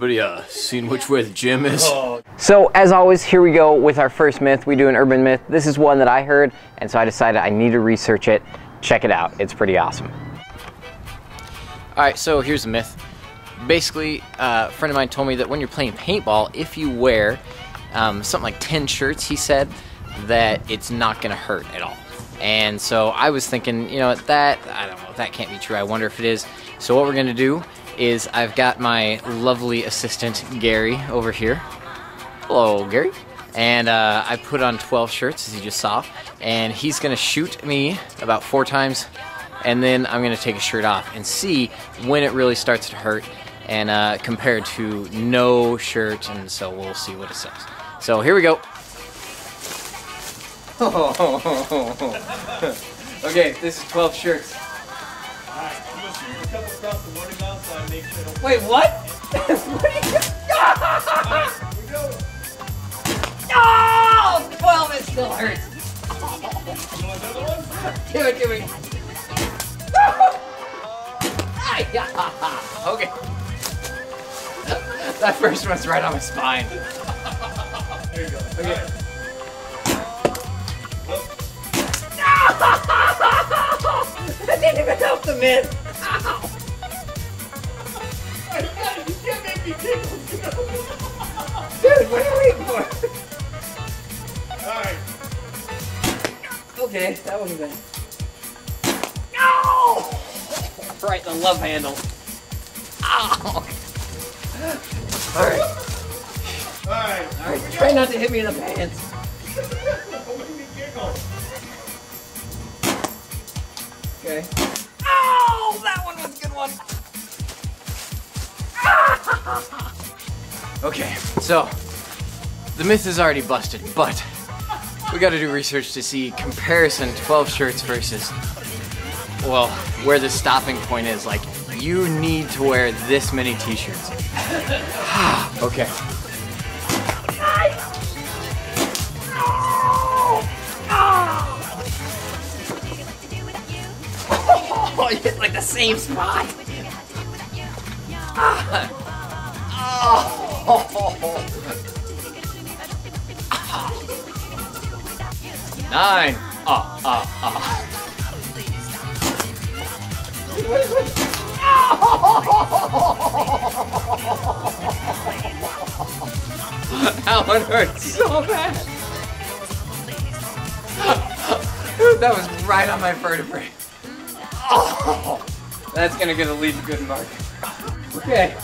Anybody seen which way the gym is? So as always, here we go with our first myth. We do an urban myth. This is one that I heard, and so I decided I need to research it. Check it out. It's pretty awesome. All right, so here's the myth. Basically, a friend of mine told me that when you're playing paintball, if you wear something like 10 shirts, he said, that it's not gonna hurt at all. And so I was thinking, you know, I don't know, that can't be true. I wonder if it is. So what we're gonna do is I've got my lovely assistant, Gary, over here. Hello, Gary. And I put on 12 shirts, as you just saw, and he's gonna shoot me about 4 times, and then I'm gonna take a shirt off and see when it really starts to hurt, and compared to no shirt, and so we'll see what it says. So here we go. Okay, this is 12 shirts. Alright, I'm gonna shoot you a couple across the morning now so I make sure I don't... Wait, what? What are you... Alright, here we go. Oh! 12, it still hurts. You want another one? Do it. Okay. That first one's right on my spine. There you go. Okay. Right. That didn't even help the myth. Ow. You can't make me tickle. Dude, what are you waiting for? Alright. Okay, that wasn't bad. No! Right in the love handle. Ow! Alright. Alright. Try not to hit me in the pants. Don't make me giggle. Okay. Oh, that one was a good one. Okay, so the myth is already busted, but we got to do research to see comparison 12 shirts versus, well, where the stopping point is. Like, you need to wear this many t-shirts. Okay. Oh, you hit like the same spot. Nine. That one hurts so bad. Dude, that was right on my vertebrae. Oh, that's gonna get a lead to good mark. Okay.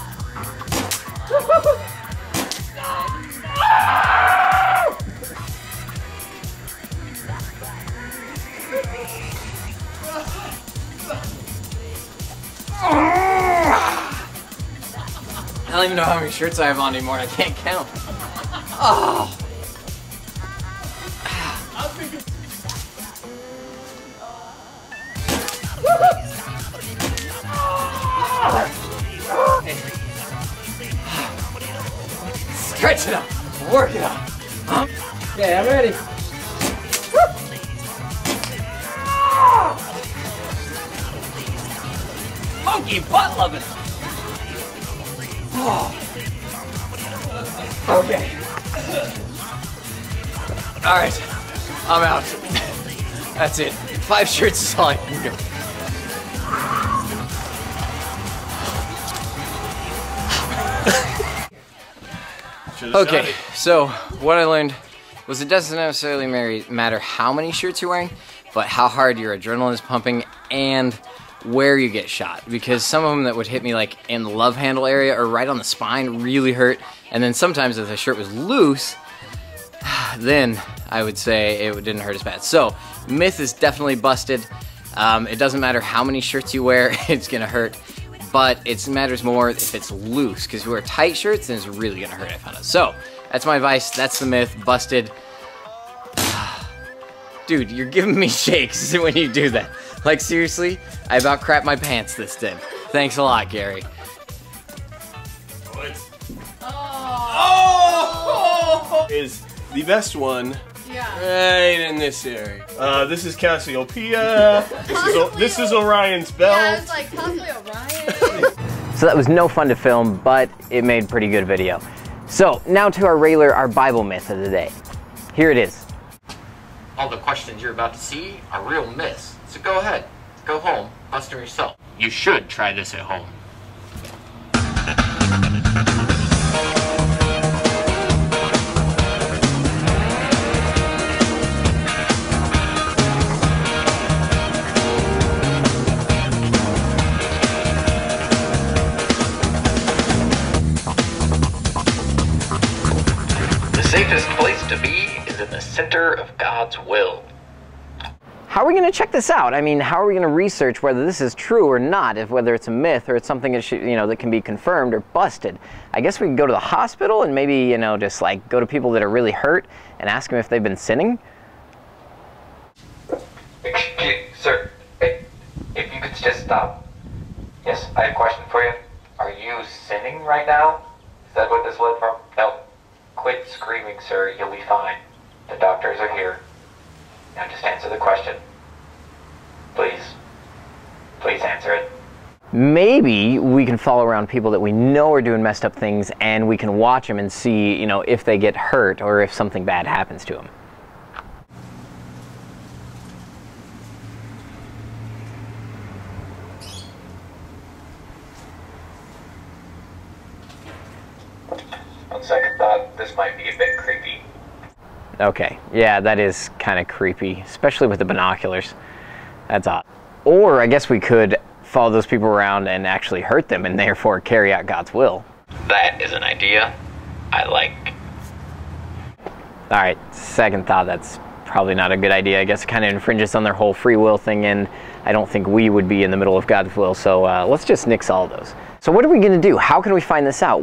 I don't even know how many shirts I have on anymore. I can't count. Oh. Stretch it up. Work it up. Okay, I'm ready. Monkey butt loving. Oh. Okay. All right, I'm out. That's it. 5 shirts is all I can do. Okay, so what I learned was it doesn't necessarily matter how many shirts you're wearing, but how hard your adrenaline is pumping and where you get shot. Because some of them that would hit me like in the love handle area or right on the spine really hurt. And then sometimes if the shirt was loose, then I would say it didn't hurt as bad. So myth is definitely busted. It doesn't matter how many shirts you wear, it's gonna hurt. But it matters more if it's loose, because if you wear tight shirts, then it's really gonna hurt, I found out. So, that's my advice, that's the myth, busted. Dude, you're giving me shakes when you do that. Like, seriously, I about crapped my pants this day. Thanks a lot, Gary. Oh! Is the best one right in this area. This is Cassiopeia. This is Orion's belt. Yeah, I was like, possibly Orion. So that was no fun to film, but it made a pretty good video. So now to our Bible myth of the day. Here it is. All the questions you're about to see are real myths. So go ahead, go home, bust them yourself. You should try this at home. The safest place to be is in the center of God's will. How are we going to check this out? I mean, how are we going to research whether this is true or not, if whether it's a myth or it's something that should, that can be confirmed or busted? I guess we can go to the hospital and maybe, just like go to people that are really hurt and ask them if they've been sinning. Sir, if you could just stop. Yes, I have a question for you. Are you sinning right now? Is that what this led from? No. Quit screaming, sir. You'll be fine. The doctors are here. Now just answer the question. Please. Please answer it. Maybe we can follow around people that we know are doing messed up things and we can watch them and see, if they get hurt or if something bad happens to them. On second thought, this might be a bit creepy. Okay, yeah, that is kind of creepy, especially with the binoculars. That's odd. Or I guess we could follow those people around and actually hurt them and therefore carry out God's will. That is an idea I like. All right, second thought, that's probably not a good idea. I guess it kind of infringes on their whole free will thing, and I don't think we would be in the middle of God's will, so let's just nix all those. So what are we going to do? How can we find this out?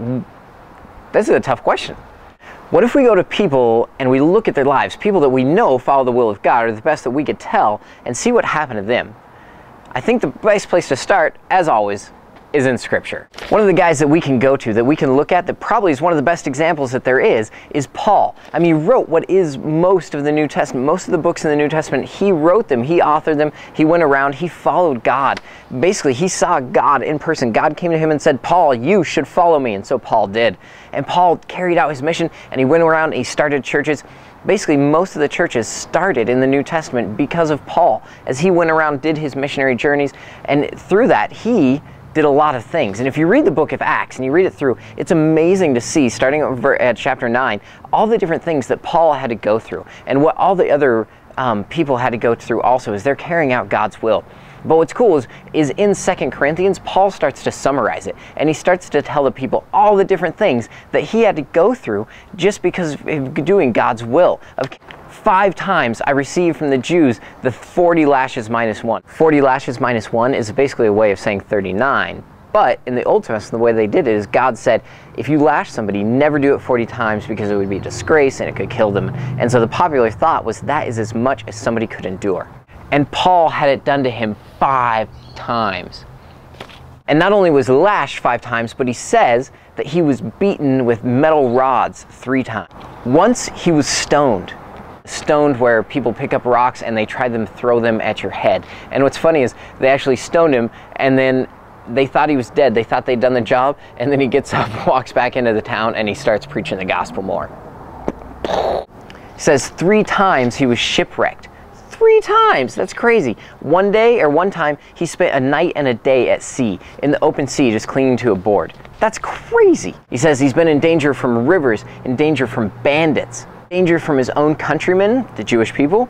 This is a tough question. What if we go to people and we look at their lives, people that we know follow the will of God, or the best that we could tell, and see what happened to them? I think the best place to start, as always, is in Scripture. One of the guys that we can go to, that we can look at, that probably is one of the best examples that there is Paul. I mean, he wrote what is most of the New Testament. Most of the books in the New Testament, he wrote them, he authored them, he went around, he followed God. Basically, he saw God in person. God came to him and said, Paul, you should follow me, and so Paul did. And Paul carried out his mission, and he went around and he started churches. Basically, most of the churches started in the New Testament because of Paul, as he went around, did his missionary journeys, and through that, he did a lot of things. And if you read the book of Acts and you read it through, it's amazing to see, starting over at chapter 9, all the different things that Paul had to go through, and what all the other people had to go through also as they're carrying out God's will. But what's cool is in 2 Corinthians, Paul starts to summarize it, and he starts to tell the people all the different things that he had to go through just because of doing God's will. 5 times I received from the Jews the 40 lashes minus 1. 40 lashes minus 1 is basically a way of saying 39. But in the Old Testament, the way they did it is God said, if you lash somebody, never do it 40 times because it would be a disgrace and it could kill them. And so the popular thought was that is as much as somebody could endure. And Paul had it done to him 5 times. And not only was lashed 5 times, but he says that he was beaten with metal rods 3 times. Once he was stoned. Stoned where people pick up rocks and they try to throw them at your head. And what's funny is they actually stoned him, and then they thought he was dead. They thought they'd done the job, and then he gets up, walks back into the town, and he starts preaching the gospel more. He says 3 times he was shipwrecked. 3 times! That's crazy. One time, he spent a night and a day at sea, in the open sea, just clinging to a board. That's crazy! He says he's been in danger from rivers, in danger from bandits, danger from his own countrymen, the Jewish people,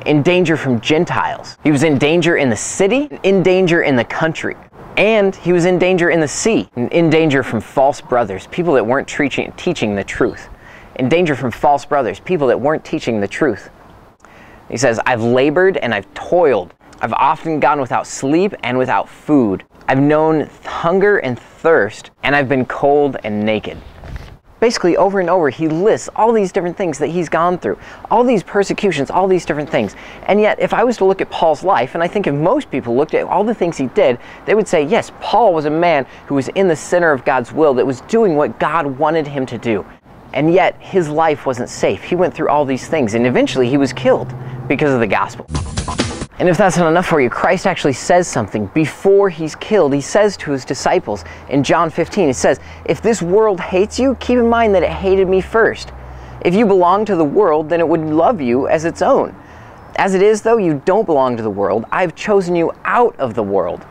in danger from Gentiles. He was in danger in the city, in danger in the country, and he was in danger in the sea, in danger from false brothers, people that weren't teaching the truth. In danger from false brothers, people that weren't teaching the truth. He says, I've labored and I've toiled. I've often gone without sleep and without food. I've known hunger and thirst, and I've been cold and naked. Basically, over and over, he lists all these different things that he's gone through, all these persecutions, all these different things. And yet, if I was to look at Paul's life, and I think if most people looked at all the things he did, they would say, yes, Paul was a man who was in the center of God's will, that was doing what God wanted him to do. And yet, his life wasn't safe. He went through all these things, and eventually he was killed because of the gospel. And if that's not enough for you, Christ actually says something before he's killed. He says to his disciples in John 15, he says, if this world hates you, keep in mind that it hated me first. If you belong to the world, then it would love you as its own. As it is, though, you don't belong to the world. I've chosen you out of the world.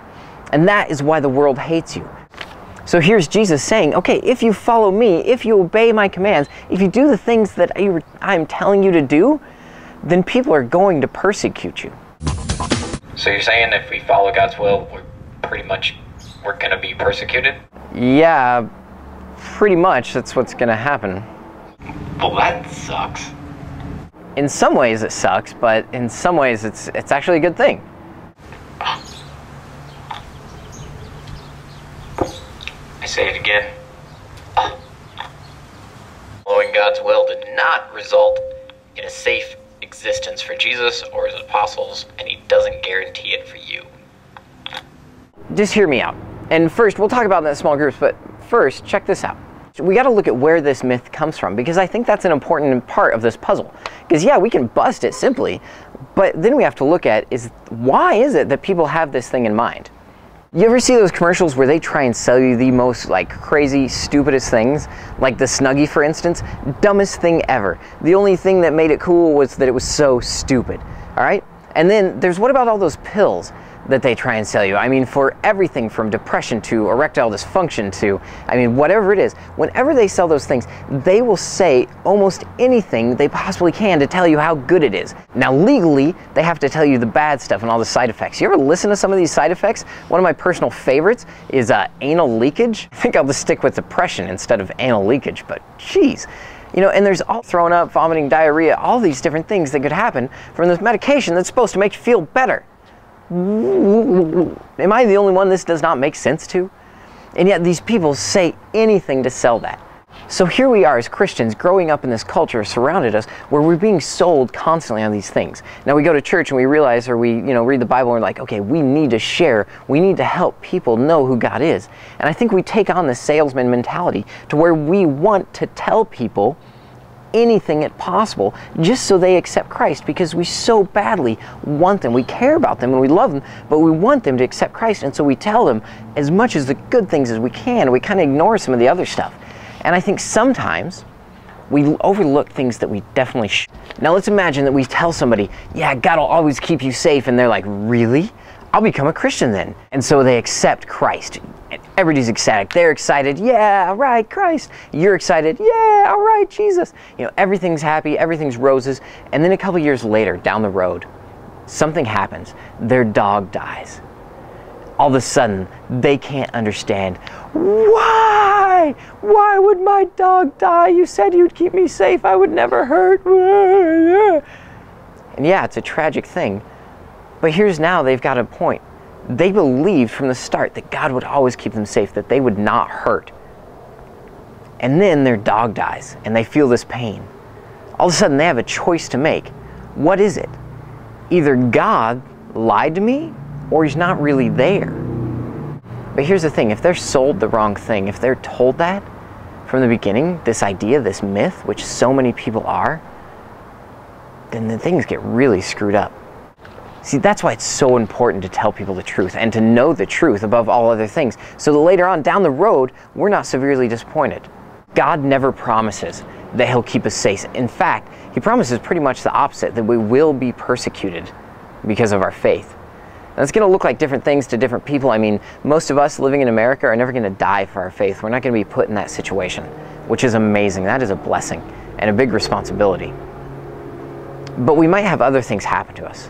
And that is why the world hates you. So here's Jesus saying, okay, if you follow me, if you obey my commands, if you do the things that I'm telling you to do, then people are going to persecute you. So you're saying if we follow God's will, we're going to be persecuted? Yeah, pretty much that's what's going to happen. Well, that sucks. In some ways it sucks, but in some ways it's actually a good thing. I say it again. Following God's will did not result in a safe existence for Jesus or his apostles, and he doesn't guarantee it for you. Just hear me out. And first, we'll talk about that in small groups, but first, check this out. We got to look at where this myth comes from, because I think that's an important part of this puzzle. Because yeah, we can bust it simply, but then we have to look at why is it that people have this thing in mind? You ever see those commercials where they try and sell you the most crazy, stupidest things? Like the Snuggie, for instance. Dumbest thing ever. The only thing that made it cool was that it was so stupid. All right? And then there's what about all those pills that they try and sell you? I mean, for everything from depression to erectile dysfunction to, I mean, whatever it is, whenever they sell those things, they will say almost anything they possibly can to tell you how good it is. Now, legally, they have to tell you the bad stuff and all the side effects. You ever listen to some of these side effects? One of my personal favorites is anal leakage. I think I'll just stick with depression instead of anal leakage, but geez. You know, and there's all thrown up, vomiting, diarrhea, all these different things that could happen from this medication that's supposed to make you feel better. Am I the only one this does not make sense to? And yet these people say anything to sell that. So here we are as Christians growing up in this culture surrounded us where we're being sold constantly on these things. Now we go to church and we realize, or we read the Bible and we're like, okay, we need to share, we need to help people know who God is. And I think we take on this salesman mentality to where we want to tell people anything possible just so they accept Christ, because we so badly want them. We care about them and we love them, but we want them to accept Christ, and so we tell them as much as the good things as we can. We kind of ignore some of the other stuff. And I think sometimes we overlook things that we definitely should. Now let's imagine that we tell somebody, yeah, God will always keep you safe, and they're like, really? I'll become a Christian then. And so they accept Christ. And everybody's ecstatic. They're excited. Yeah, all right, Christ. You're excited. Yeah, all right, Jesus. You know, everything's happy. Everything's roses. And then a couple years later, down the road, something happens. Their dog dies. All of a sudden, they can't understand. Why? Why would my dog die? You said you'd keep me safe. I would never hurt. And yeah, it's a tragic thing. But here's now they've got a point. They believed from the start that God would always keep them safe, that they would not hurt. And then their dog dies, and they feel this pain. All of a sudden, they have a choice to make. What is it? Either God lied to me, or he's not really there. But here's the thing. If they're sold the wrong thing, if they're told that from the beginning, this idea, this myth, which so many people are, then the things get really screwed up. See, that's why it's so important to tell people the truth and to know the truth above all other things, so that later on down the road, we're not severely disappointed. God never promises that he'll keep us safe. In fact, he promises pretty much the opposite, that we will be persecuted because of our faith. And it's going to look like different things to different people. I mean, most of us living in America are never going to die for our faith. We're not going to be put in that situation, which is amazing. That is a blessing and a big responsibility. But we might have other things happen to us.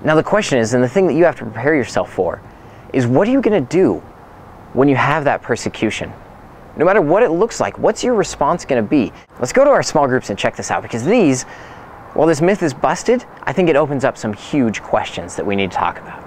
Now the question is, and the thing that you have to prepare yourself for, is what are you going to do when you have that persecution? No matter what it looks like, what's your response going to be? Let's go to our small groups and check this out, because while this myth is busted, I think it opens up some huge questions that we need to talk about.